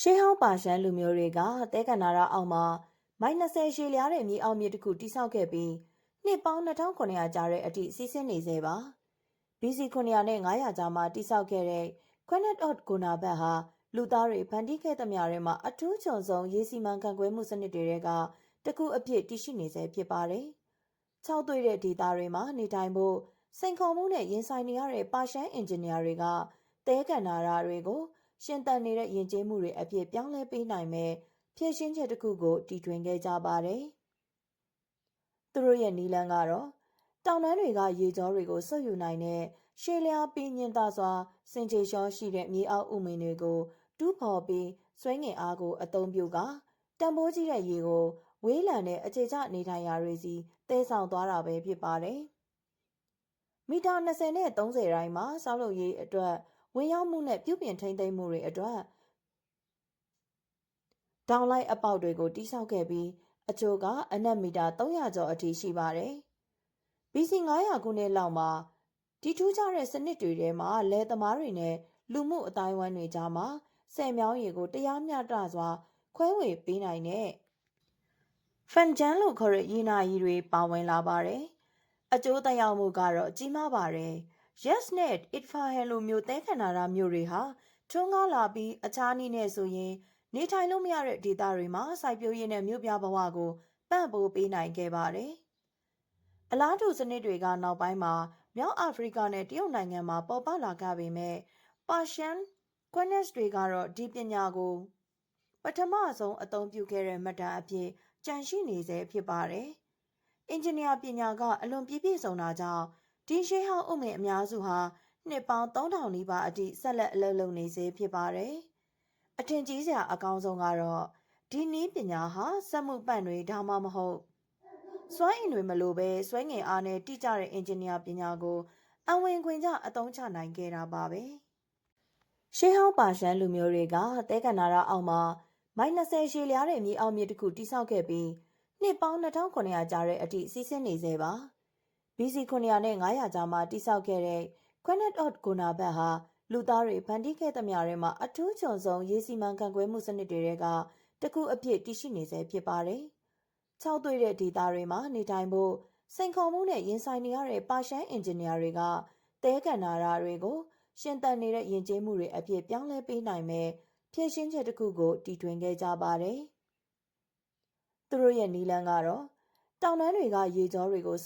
ရှေးဟောင်းပါရှန်လူမျိုးတွေကတဲကန္နာရအောက်မှာမိုင်20ရှည်လျားတဲ့မြေအောက်မြစ်တစ်ခုတိစောက်ခဲ့ပြီးနှစ်ပေါင်း2900ကြာတဲ့အထိစီးဆင်းနေစေပါ BC 900နဲ့900ကြာမှာတိစောက်ခဲ့တဲ့ Quanat of Gonabat ဟာလူသားတွေဖန်တီးခဲ့သမျှတွေမှာအထူးချုံဆုံးရေစီမံခန့်ခွဲမှုစနစ်တွေကတခုအဖြစ်တည်ရှိနေစေဖြစ်ပါတယ်။၆သွေးတဲ့ဒေသတွေမှာနေထိုင်ဖို့စိန်ခေါ်မှုနဲ့ရင်ဆိုင်နေရတဲ့ပါရှန်အင်ဂျင်နီယာတွေကတဲကန္နာရတွေကိုရှင်သန်နေတဲ့ယဉ်ကျေးမှုတွေအဖြစ်ပြောင်းလဲပေးနိုင်မယ်ဖြည့်ရှင်းချက်တစ်ခုကိုတည်ထွင်ခဲ့ကြပါတယ်။သူတို့ရဲ့နီလန်းကတော့တောင်တန်းတွေကရေကြောတွေကိုဆွတ်ယူနိုင်တဲ့ရှေးလျားပြီးညင်သာစွာစင်ကြေလျှောရှိတဲ့မြေအောက်ဥမင်တွေကိုတူးဖော်ပြီးဆွဲငင်အားကိုအသုံးပြုကတံပိုးကြီးတဲ့ရေကိုဝေးလံတဲ့အခြေချနေထိုင်ရာတွေစီတဲဆောင်သွားတာပဲဖြစ်ပါတယ်။မီတာ20နဲ့30တိုင်းမှာဆောက်လုပ်ရေးအတွက်ဝင်ရောက်မှုနဲ့ပြုပြင်ထိန်းသိမ်းမှုတွေအတွက်ဒေါင်လိုက်အပေါက်တွေကိုတိစောက်ခဲ့ပြီးအချို့ကအနက်မီတာ300ကျော်အထိရှိပါတယ်။ BC 900ခုနှစ်လောက်မှာဒီထူးခြားတဲ့စနစ်တွေထဲမှာလယ်သမားတွေနဲ့လူမှုအတိုင်းအဝန်းတွေကြားမှာဆယ်မြောင်းရေကိုတရားမျှတစွာခွဲဝေပေးနိုင်တဲ့ဖန်ဂျန်လို့ခေါ်တဲ့ရေနာရီတွေပါဝင်လာပါတယ်။အကျိုးသက်ရောက်မှုကတော့ကြီးမားပါတယ်။ Yes နဲ့ Isfahan လိုမျိုးတဲခန္ဓာရမျိုးတွေဟာထွန်းကားလာပြီးအခြားနည်းနဲ့ဆိုရင်နေထိုင်လို့မရတဲ့ဒေသတွေမှာစိုက်ပျိုးရေးနဲ့မြို့ပြဘဝကိုပံ့ပိုးပေးနိုင်ခဲ့ပါတယ်။အလားတူစနစ်တွေကနောက်ပိုင်းမှာမြောက်အာဖရိကနဲ့တရုတ်နိုင်ငံမှာပေါ်ပေါက်လာခဲ့ပေမဲ့ပါရှန်ကွန်နက်စ်တွေကတော့ဒီပညာကိုပထမဆုံးအသုံးပြုခဲ့တဲ့မှတ်တမ်းအဖြစ်ကျန်ရှိနေစေဖြစ်ပါတယ်။အင်ဂျင်နီယာပညာကအလွန်ပြည့်စုံတာကြောင့်ဒီရှေးဟောင်းဥမင်အများစုဟာနှစ်ပေါင်း3000နီးပါးအထိဆက်လက်အလုပ်လုပ်နေစေဖြစ်ပါတယ်။အထင်ကြီးစရာအကောင်းဆုံးကတော့ဒီနည်းပညာဟာစက်မှုပန့်တွေဒါမှမဟုတ်စွမ်းအင်တွေမလိုပဲစွဲငင်အားနဲ့တိကျတဲ့အင်ဂျင်နီယာပညာကိုအဝင်ခွင်ကျအသုံးချနိုင်ခဲ့တာပါပဲ။ရှေးဟောင်းပါရှန်လူမျိုးတွေကတဲကန္နာရအောက်မှာမိုင်20ရှည်လျားတဲ့မြေအောက်မြစ်တစ်ခုတိစောက်ခဲ့ပြီးနှစ်ပေါင်း2900ကြာတဲ့အထိစီးဆင်းနေစေပါ။ BC 900နဲ့900ကြာမှာတိစောက်ခဲ့တဲ့ Quanat of Gonabat ဟာလူသားတွေဖန်တီးခဲ့သမျှတွေမှာအထူးချုံဆုံးရေစီမံခန့်ခွဲမှုစနစ်တွေကတခုအဖြစ်တည်ရှိနေစေဖြစ်ပါတယ်။၆သွေးတဲ့ဒေသတွေမှာနေထိုင်ဖို့စိန်ခေါ်မှုနဲ့ရင်ဆိုင်နေရတဲ့ပါရှန်အင်ဂျင်နီယာတွေကတဲကန္နာရတွေကိုရှင်သန်နေတဲ့ယဉ်ကျေးမှုတွေအဖြစ်ပြောင်းလဲပေးနိုင်မယ်ဖြည့်ရှင်းချက်တစ်ခုကိုတည်ထွင်ခဲ့ကြပါတယ်။သူတို့ရဲ့နီလန်းကတော့တောင်တန်းတွေကရေကြောတွေကို